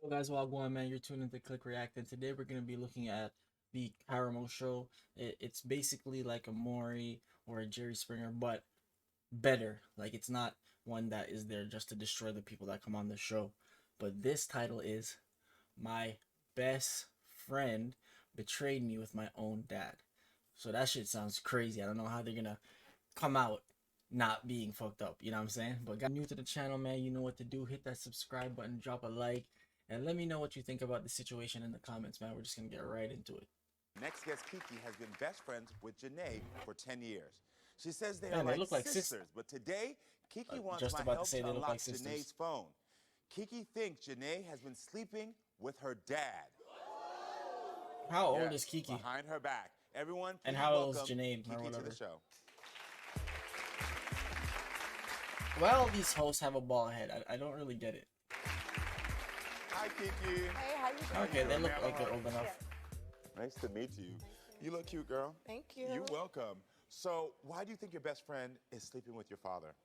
Hello guys, Wagwan man, you're tuned into Click React, and today we're going to be looking at the Karamo show. It's basically like a Maury or a Jerry Springer, but better. Like, it's not one that is there just to destroy the people that come on the show. But this title is My Best Friend Betrayed Me with My Own Dad. So that shit sounds crazy. I don't know how they're going to come out not being fucked up, you know what I'm saying? But guys, new to the channel, man, you know what to do. Hit that subscribe button, drop a like, and let me know what you think about the situation in the comments, man. We're just gonna get right into it. Next guest, Kiki, has been best friends with Janae for 10 years. She says they Man, are they like look like sisters, but today, Kiki wants just my about to help say to they look unlock like sisters. Janae's phone. Kiki thinks Janae has been sleeping with her dad. How old Yes, is Kiki? behind her back. Everyone, And please how old is welcome Janae or Kiki to whatever? the show. Well, these hosts have a bald head. I don't really get it. Hi, Kiki. Hey, how you doing? Okay, they look like they're old enough. Yeah. Nice to meet you. You look cute, girl. Thank you. You're welcome. So, why do you think your best friend is sleeping with your father?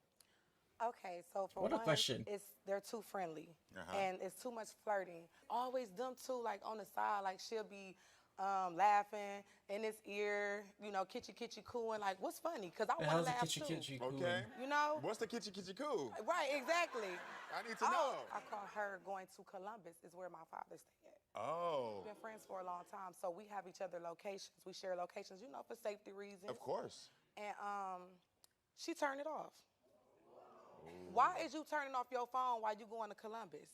Okay, so for What a one, question. they're too friendly, Uh-huh. and it's too much flirting. Always them two, like on the side, like she'll be laughing in his ear, kitchy kitchy cooing. Like, what's funny? Cause I The want hell's to a laugh kitschy too. kitschy Okay. You know? What's the kitchen cool? Right, exactly. I need to know. I call her going to Columbus. Is where my father stay at. Oh, We've been friends for a long time, so we have each other locations. We share locations, for safety reasons. of course. And she turned it off. Why is you turning off your phone while you going to Columbus?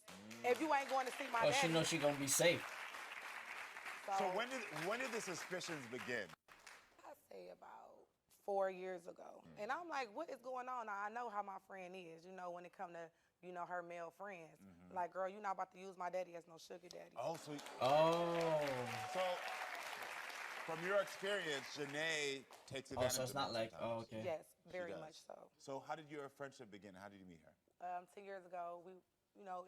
If you ain't going to see my Well, daddy. she knows she gonna be safe. So when did the suspicions begin? I say about 4 years ago. And I'm like, what is going on? Now, I know how my friend is, when it come to, her male friends. Like, girl, you're not about to use my daddy as no sugar daddy. Oh, so from your experience, Janae takes advantage So it's of not that like, sometimes. okay. Yes, very does. much so. So how did your friendship begin? How did you meet her? 2 years ago, we,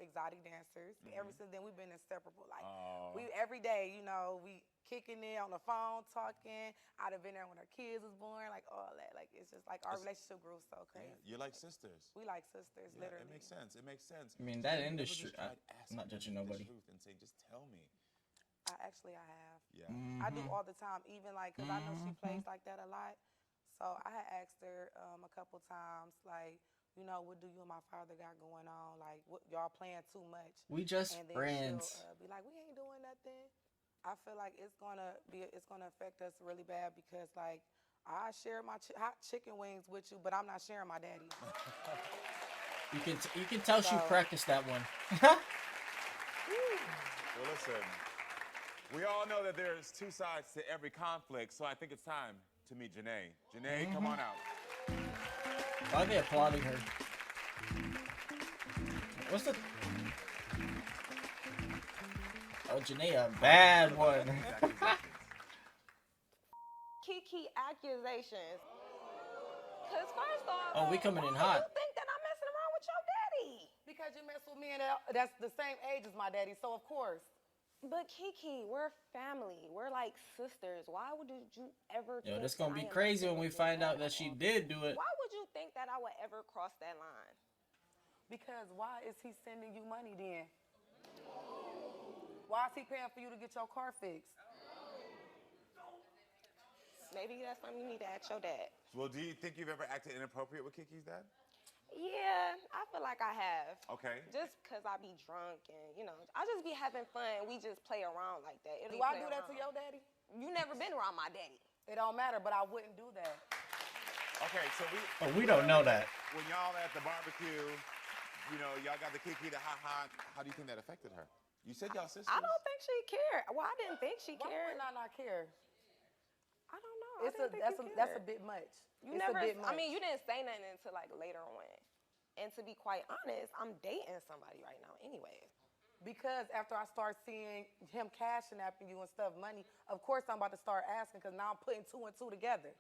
exotic dancers. Ever since then, we've been inseparable. Like, Oh. we every day, we kicking it on the phone, talking. I'd have been there when her kids was born, like all that. Like, it's just like our relationship grew so crazy. Yeah, you're like sisters. We like sisters, Yeah, literally. it makes sense. It makes sense. I mean, So that have you ever industry, just tried I'm not asking judging them nobody. the truth and saying, just tell me. I have. Yeah. I do all the time, even like, because I know she plays like that a lot. So I had asked her a couple times, like, what do you and my father got going on? Like, what y'all playing too much? We just And then friends. she'll be like, we ain't doing nothing. I feel like it's gonna affect us really bad because like I share my hot chicken wings with you, but I'm not sharing my daddy. You can tell she So- practiced that one. Well, listen, we all know that there's two sides to every conflict, so I think it's time to meet Janae. Janae, come on out. Why are they applauding her? What's the... Oh, Janae, a bad one. Kiki accusations. Cause first off, Oh, we coming in why hot. You think that I'm messing around with your daddy? Because you mess with me and that's the same age as my daddy, so of course. But Kiki, we're family. We're like sisters. Why would you ever? Yo, think this gonna that be I am crazy messing when we with your find out dad that she off? did do it. Why would you think that I would ever cross that line? Because why is he sending you money then? Why is he paying for you to get your car fixed? Maybe that's something you need to ask your dad. Well, do you think you've ever acted inappropriate with Kiki's dad? Yeah, I feel like I have. Okay. Just cause I be drunk and I just be having fun. We just play around like that. Do I do that to your daddy? You never been around my daddy. It don't matter, but I wouldn't do that. Okay, so Oh, we don't know that. when y'all at the barbecue, y'all got the Kiki, the ha-ha, how do you think that affected her? You said y'all sisters. I don't think she cared. Well, I didn't think she Why cared. would I not care? I don't know. It's I didn't think you that's a cared. bit much. You It's never. a bit much. I mean, you didn't say nothing until like later on. And to be quite honest, I'm dating somebody right now, anyways. Because after I start seeing him cashing after you and stuff, money, of course I'm about to start asking because now I'm putting 2 and 2 together.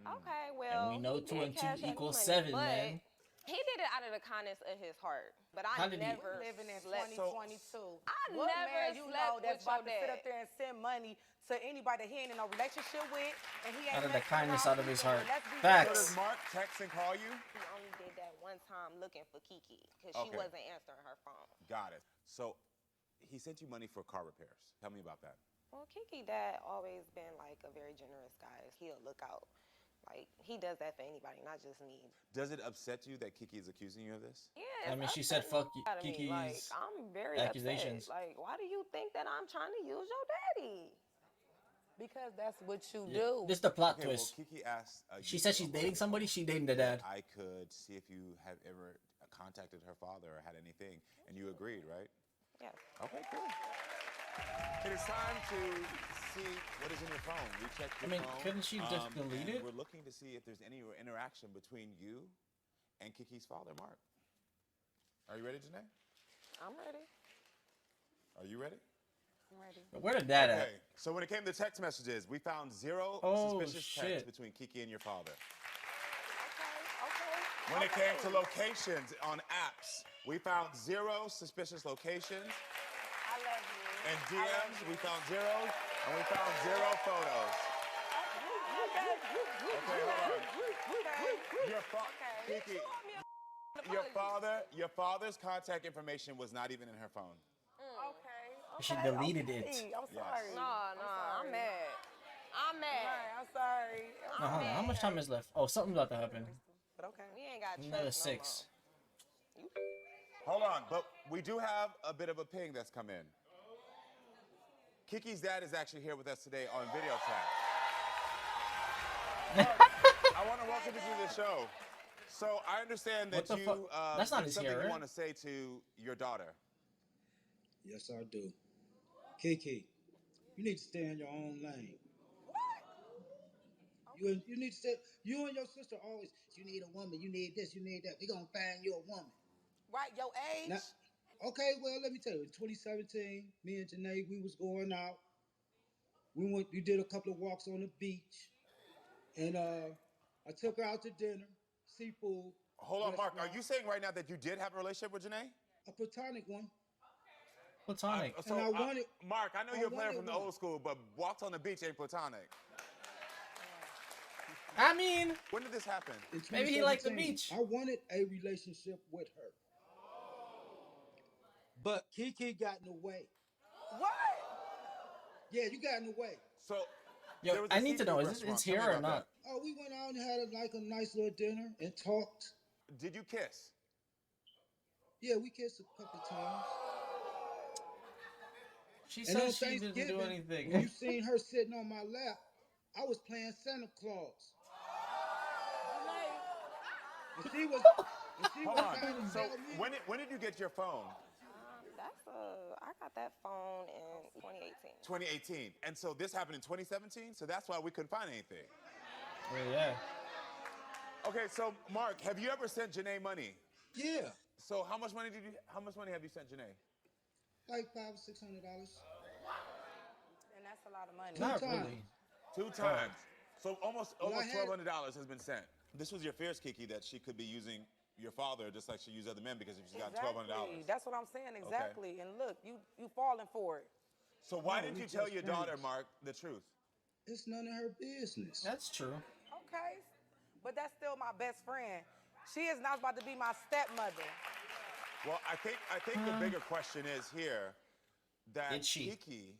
Okay, well, we know he 2 did and 2 cash at me equals money, 7, but man. He did it out of the kindness of his heart. But I How did he- never Living in slept. 2022. I What never man you slept know that's with your about to sit dad. up there and send money to anybody that he ain't in no relationship with and he ain't Out of the messing kindness around out of his with? heart. Let's be So Facts. real. does Mark text and call you? He only did that one time looking for Kiki because Okay. she wasn't answering her phone. Got it. So he sent you money for car repairs. Tell me about that. Well, Kiki dad always been like a very generous guy. He'll look out. Like, he does that for anybody, not just me. Does it upset you that Kiki is accusing you of this? Yeah, I mean, she said fuck Kiki's Like, I'm very accusations. upset. Like, why do you think that I'm trying to use your daddy? Because that's what you Yeah. do. This is the plot Okay, twist. well, Kiki asked. She said she's dating somebody. She dating the dad. I could see if you have ever contacted her father or had anything, and you agreed, right? Yes. Okay, cool. It is time to see what is in your phone. We checked your I mean, phone. couldn't she just delete and it? We're looking to see if there's any interaction between you and Kiki's father, Mark. Are you ready, Janae? I'm ready. Are you ready? I'm ready. Where the dad at? Okay. So when it came to text messages, we found 0 Oh, suspicious shit. texts between Kiki and your father. Okay. When it came to locations on apps, we found 0 suspicious locations. I love you. And I love DMs, you. we found 0, and we found 0 photos. Okay, hold on. Kiki, your father's contact information was not even in her phone. Okay. She deleted it. I'm sorry. No, I'm mad. I'm mad. I'm sorry. How much time is left? Oh, something's about to happen. But okay. We ain't got trust Another no 6. Hold on, but we do have a bit of a ping that's come in. Kiki's dad is actually here with us today on video chat. I want to welcome you to the show. So I understand that What the you That's not there's his something hair, you right? want to say to your daughter. Yes, I do. Kiki, you need to stay in your own lane. You need to stay. You and your sister always. You need a woman. You need this. You need that. We gonna find you a woman. Right, your age. Now, okay, well, let me tell you. In 2017, me and Janae, we was going out. We did a couple of walks on the beach, and I took her out to dinner, seafood. Hold on, Mark. Are restaurant, you saying right now that you did have a relationship with Janae? a platonic one? Platonic. And I wanted. Mark, I know I you're a player wanted from the one. old school, but walks on the beach ain't platonic. I mean, When did this happen? In Maybe he liked the 2017, beach. I wanted a relationship with her. But Kiki got in the way. What? Yeah, you got in the way. So, yo, there was a I need to know, seafood is this restaurant. it's Tell me here or about not? Oh, we went out and had a nice little dinner and talked. that. Did you kiss? Yeah, we kissed a couple of times. She And on said she didn't do Thanksgiving, when you anything. seen her sitting on my lap, I was playing Santa Claus. And she was Hold on. trying to So, tell me. when did you get your phone? I got that phone in 2018. 2018. And so this happened in 2017. So that's why we couldn't find anything. Well, yeah. Okay, so Mark, have you ever sent Janae money? Yeah, So how much money have you sent Janae? like $500 or $600. And that's a lot of money. Not times. really. 2 times. So almost Well, I had- $1,200 has been sent. This was your fears, Kiki, that she could be using your father just like she used other men because she's got $1,200. That's what I'm saying. Exactly. And look, you falling for it. So why No, didn't we you tell just your daughter, friends. Mark, the truth? It's none of her business. That's true. Okay. But that's still my best friend. She is not about to be my stepmother. Well, I think the bigger question is here that Did she? Kiki,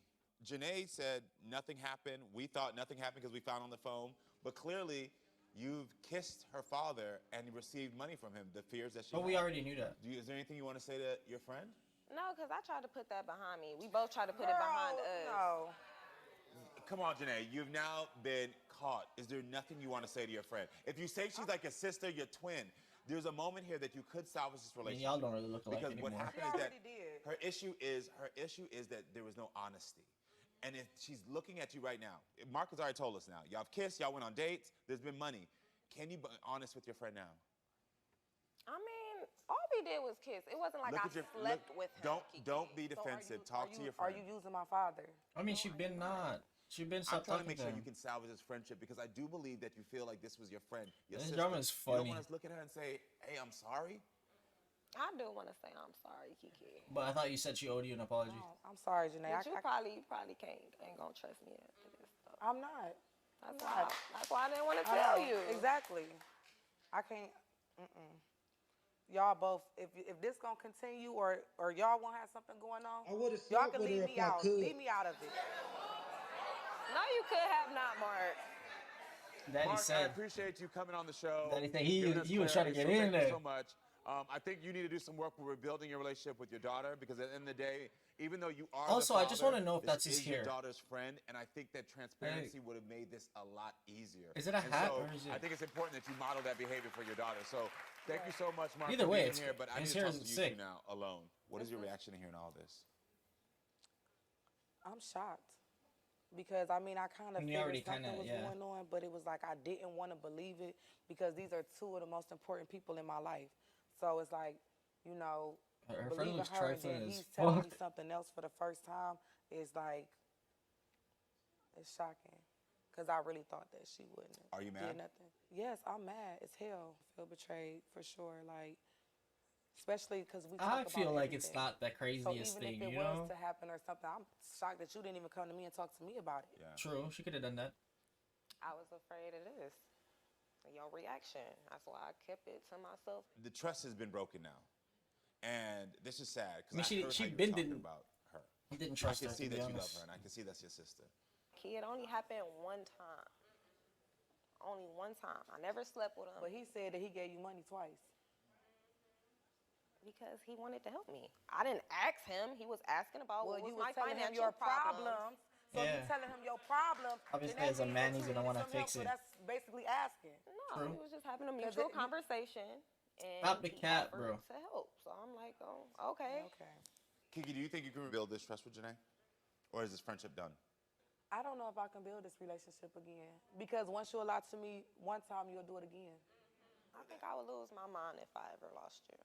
Janae said nothing happened. We thought nothing happened because we found on the phone. But clearly, you've kissed her father and received money from him. The fears that she But we had. already knew that. Is there anything you want to say to your friend? No, because I tried to put that behind me. We both tried to put it behind us. No. Come on, Janae. You've now been caught. Is there nothing you want to say to your friend? If you say she's like a sister, your twin, there's a moment here that you could salvage this I mean, relationship. y'all don't really look alike Because anymore. what happened She is that already did. her issue is that there was no honesty. And if she's looking at you right now, Mark has already told us now. Y'all have kissed, y'all went on dates, there's been money. Can you be honest with your friend now? I mean, all we did was kiss. It wasn't like Look I at your- slept look- with him. Don't be So defensive. are Talk to your Are friend. you using my father? I mean, she been not. She been I'm stopped trying to talking make to sure him. you can salvage this friendship because I do believe that you feel like this was your friend, your This sister. drama is You don't funny. want us to look at her and say, "Hey, I'm sorry." I do want to say I'm sorry, Kiki. But I thought you said she owed you an apology. Oh, I'm sorry, Janae. But you probably ain't gonna trust me after this. So I'm not. that's why I didn't want to I tell know. you. Exactly. I can't. y'all both, if this gonna continue or y'all won't have something going on, I would have y'all slept can with her leave if me I out. could. Leave me out of it. No, you could have not, Mark. Daddy Mark, I said. appreciate you coming on the show. Daddy said giving us he was trying to clarity, get so in thank you there. so much. I think you need to do some work with rebuilding your relationship with your daughter because at the end of the day, even though you are Also, the I father, just wanna know if this that's his is your hair. daughter's friend, and I think that transparency would have made this a lot easier. Is it a And hat so or is it- I think it's important that you model that behavior for your daughter. So thank you so much, Mark, Either for way, being it's here. But I need his to hair talk is to you sick. two now alone. What is your reaction to hearing all this? I'm shocked because I mean I kind of And you figured already something kinda- was yeah. going on, but it was like I didn't want to believe it because these are two of the most important people in my life. So it's like, you know, Her friend believing looks her and trifling then as he's telling me fuck. something else for the first time is like, it's shocking because I really thought that she wouldn't. Are you mad? Did nothing. Yes, I'm mad as hell. Feel betrayed for sure. Like, especially because we talk I about feel like it's everything. not the So craziest even thing, if it you was know? to happen or something, I'm shocked that you didn't even come to me and talk to me about it. Yeah. True, she could have done that. I was afraid of this. Your reaction. That's why I kept it to myself. The trust has been broken now, and this is sad I mean, because she- heard she how you were been talking didn't- about her. He didn't I trust can her, see to be that you love honest. her, and I can see that's your sister. It only happened one time. Only one time. I never slept with him But he said that he gave you money twice. because he wanted to help me. I didn't ask him. He was asking about Well, what was you my were telling him financial your problems. So Yeah. you telling him your problems. Obviously, then that as a means man, that he's you gonna needed wanna some help, fix so it. that's basically asking. No, True. we was just having a 'Cause mutual it- you- conversation. And Stop the he cat, offered bro. to help. So I'm like, oh, okay. Okay. Kiki, do you think you can rebuild this trust with Janae? Or is this friendship done? I don't know if I can build this relationship again because once you lie to me one time, you'll do it again. I think I would lose my mind if I ever lost you.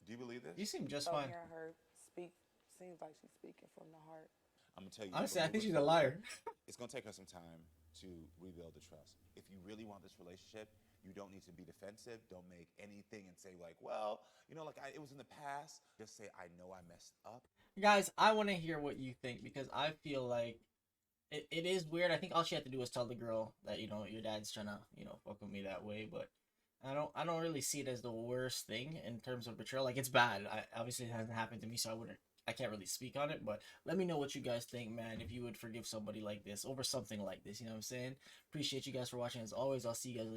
Do you believe this? You seem just So fine. hearing her speak seems like she's speaking from the heart. I'm gonna tell you. Honestly, I believe think what's she's a coming. liar. It's gonna take her some time to rebuild the trust. If you really want this relationship, you don't need to be defensive. Don't make anything and say like, well, you know, like it was in the past. Just say, I know I messed up. Guys, I want to hear what you think because I feel like it is weird. I think all she had to do was tell the girl that, you know, your dad's trying to, you know, fuck with me that way. But I don't really see it as the worst thing in terms of betrayal. Like, it's bad. Obviously it hasn't happened to me, so I can't really speak on it. But let me know what you guys think, man. If you would forgive somebody like this over something like this, you know what I'm saying? Appreciate you guys for watching. As always, I'll see you guys later.